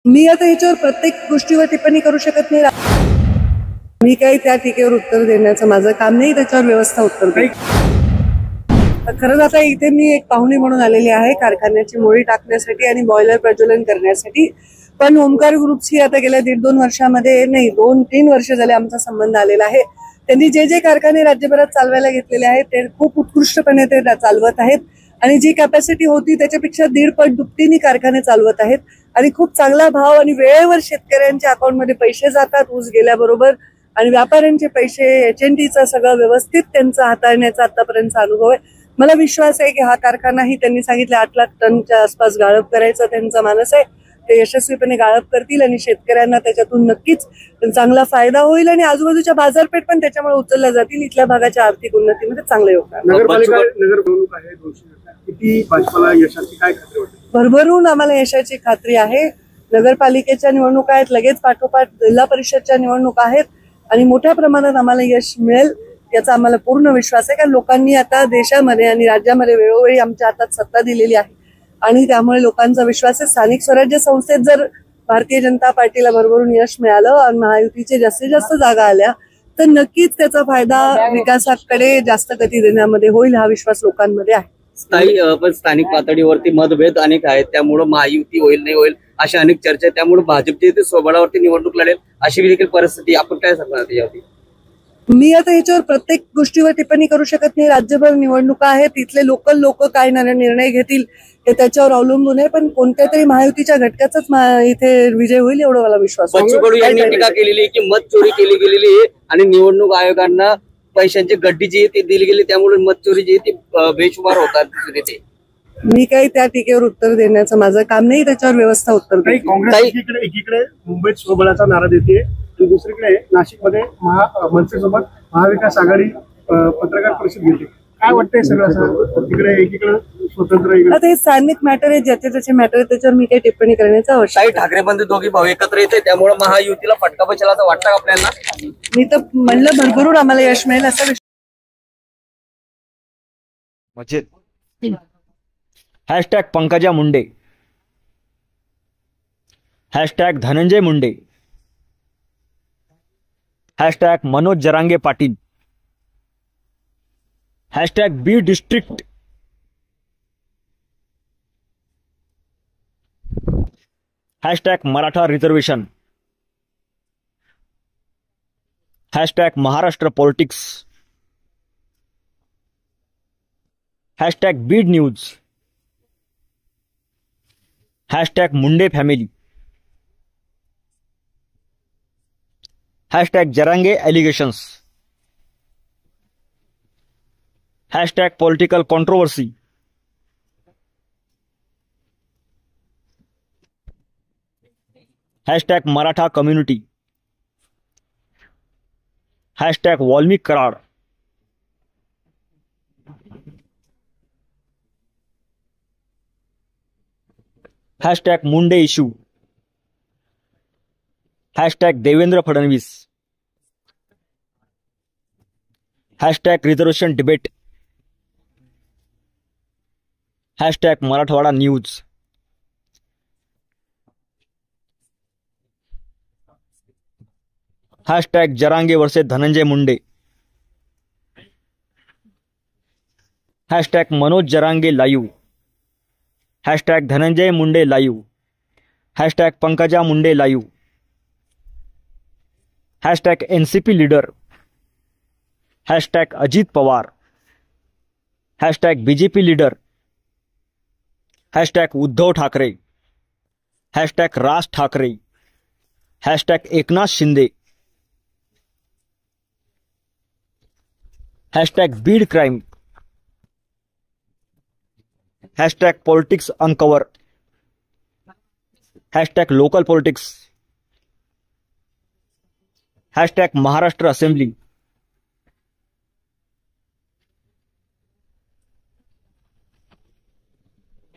मी आता याच्यावर प्रत्येक गोष्टीवर टिप्पणी करू शकत नाही. मी काही त्या टीकेवर उत्तर देण्याचं माझं काम नाही, त्याच्यावर व्यवस्था उत्तर देईल. खरंच आता इथे मी एक पाहुणी म्हणून आलेली आहे कारखान्याची मोडी टाकण्यासाठी आणि बॉयलर प्रज्वलन करण्यासाठी. पण ओमकार ग्रुप्सची आता गेल्या 1.5-2 वर्षामध्ये नाही 2-3 वर्ष झाले आमचा संबंध आलेला आहे. त्यांनी जे कारखाने राज्यभरात चालवायला घेतलेले आहेत ते खूप उत्कृष्टपणे ते चालवत आहेत आणि जी कॅपॅसिटी होती त्याच्यापेक्षा 1.5 पट दुपटीने कारखाने चालवत आहेत आणि खूप चांगला भाव आणि वेळेवर शेतकऱ्यांच्या अकाउंटमध्ये पैसे जातात ऊस गेल्याबरोबर आणि व्यापाऱ्यांचे पैसे HNTचं सगळं व्यवस्थित त्यांचा हाताळण्याचा आतापर्यंतचा अनुभव आहे. मला विश्वास आहे की हा कारखानाही त्यांनी सांगितलं 8 लाख टनच्या आसपास गाळप करायचं त्यांचा मानस आहे. ते यशस्वीपणे गाळप करतील आणि शेतकऱ्यांना त्याच्यातून नक्कीच चांगला फायदा होईल आणि आजूबाजूच्या बाजारपेठ पण त्याच्यामुळे उचलल्या जातील. इथल्या भागाच्या आर्थिक उन्नतीमध्ये चांगलं योगदान. नगरपालिका निवडणूक आहे 200 किती भाजपाला यशाची काय खात्री वाटते? भरभरून आम्हाला यशाची खात्री आहे. नगरपालिकेच्या निवडणुका आहेत, लगेच पाठोपाठ जिल्हा परिषदच्या निवडणुका आहेत आणि मोठ्या प्रमाणात आम्हाला यश मिळेल याचा आम्हाला पूर्ण विश्वास आहे. कारण लोकांनी आता देशामध्ये आणि राज्यामध्ये वेळोवेळी आमच्या हातात सत्ता दिलेली आहे आणि त्यामुळे लोकांचा विश्वास आहे. स्थानिक स्वराज्य संस्थेत जर भारतीय जनता पार्टीला भरभरून यश मिळालं आणि महायुतीचे जास्तीत जास्त जागा आल्या तर नक्कीच त्याचा फायदा विकासाकडे जास्त गती देण्यामध्ये होईल हा विश्वास लोकांमध्ये आहे. स्थानिक पातळीवरती मतभेद अनेक आहेत, त्यामुळे महायुती होईल नाही होईल अशा अनेक चर्चा आहेत. त्यामुळे भाजपचे ते स्वबळावरती निवडणूक लढेल अशी देखील परिस्थिती. आपण काय सांगणार त्याच्यावरती? मी आता याच्यावर प्रत्येक गोष्टीवर टिप्पणी करू शकत नाही. राज्यभर निवडणुका आहेत, तिथले लोकल लोक काय निर्णय घेतील हे त्याच्यावर अवलंबून आहे. पण कोणत्या तरी महायुतीच्या घटकाचाच इथे विजय होईल एवढा मला विश्वास आहे. बच्चू कडू यांनी टीका केलेली आहे की मत चोरी केली गेलेली आहे आणि निवडणूक आयोगांना पैशांची गड्डी जी आहे ती दिली गेली, त्यामुळे मत चोरी जी आहे ती बेशुमार होतात. मी काही त्या टीकेवर उत्तर देण्याचं माझं काम नाही, त्याच्यावर व्यवस्था उत्तर देईल. काँग्रेस एकीकडे मुंबईत स्वबळाचा नारा देते आणि दुसरीकडे नाशिकमध्ये मनसेसोबत महाविकास आघाडी पत्रकार परिषद घेते. काय वाटतंय सगळं? तिकडे एकीकडे स्वतंत्र, आता हे स्थानिक मॅटर आहे, ज्याचे त्याचे मॅटर आहे, त्याच्यावर मी काही टिप्पणी करण्याचा आवश्यक. ठाकरे बंधू दोघी भाऊ एकत्र येते त्यामुळे महायुतीला फटका बसेल असं वाटतं का आपल्याला? मी तर म्हणलं भरभरून आम्हाला यश मिळेल असं hashtag Pankaja Munde, hashtag Dhananjay Munde, hashtag Manoj Jarange Patil, hashtag Beed district, hashtag Maratha reservation, hashtag Maharashtra politics, hashtag Beed news, hashtag Munde family, hashtag Jarange allegations, hashtag political controversy, hashtag Maratha community, hashtag Valmik Karad, hashtag Munde issue, hashtag Devendra Fadnavis, hashtag reservation debate, hashtag Marathwada news, hashtag Jarange versus Dhananjay Munde, hashtag Manoj Jarange live, hashtag Dhananjay Munde live, hashtag Pankaja Munde live, hashtag NCP leader, hashtag Ajit Pawar, hashtag BJP leader, hashtag Uddhav Thackeray, hashtag Raj Thackeray, hashtag Eknath Shinde, hashtag Beed crime, hashtag politics uncover, hashtag local politics, hashtag Maharashtra assembly,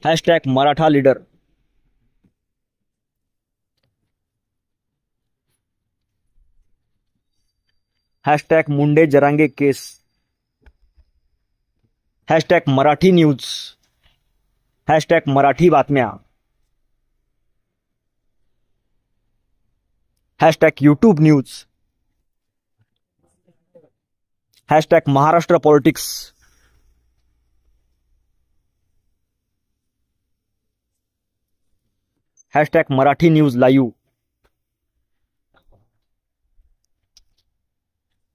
hashtag Maratha leader, hashtag Munde Jarange case, hashtag Marathi news, hashtag Marathi बातम्या, hashtag YouTube news, hashtag Maharashtra politics, hashtag Marathi news live.